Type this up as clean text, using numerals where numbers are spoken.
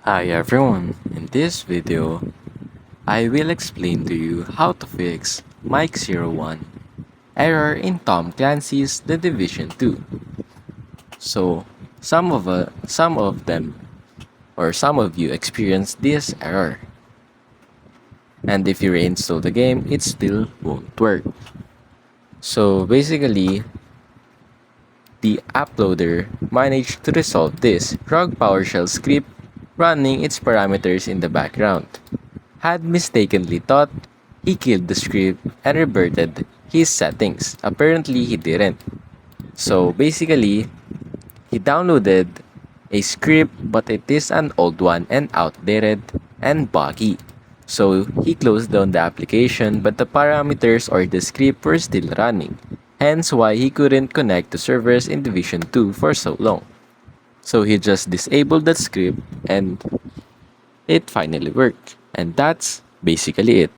Hi everyone, in this video, I will explain to you how to fix MIKE-01 error in Tom Clancy's The Division 2. So, some of them or some of you experienced this error. And if you reinstall the game, it still won't work. So basically, the uploader managed to resolve this Rogue PowerShell script running its parameters in the background. Had mistakenly thought he killed the script and reverted his settings. Apparently, he didn't. So basically, he downloaded a script, but it is an old one and outdated and buggy. So he closed down the application, but the parameters or the script were still running. Hence why he couldn't connect to servers in Division 2 for so long. So he just disabled that script and it finally worked. And that's basically it.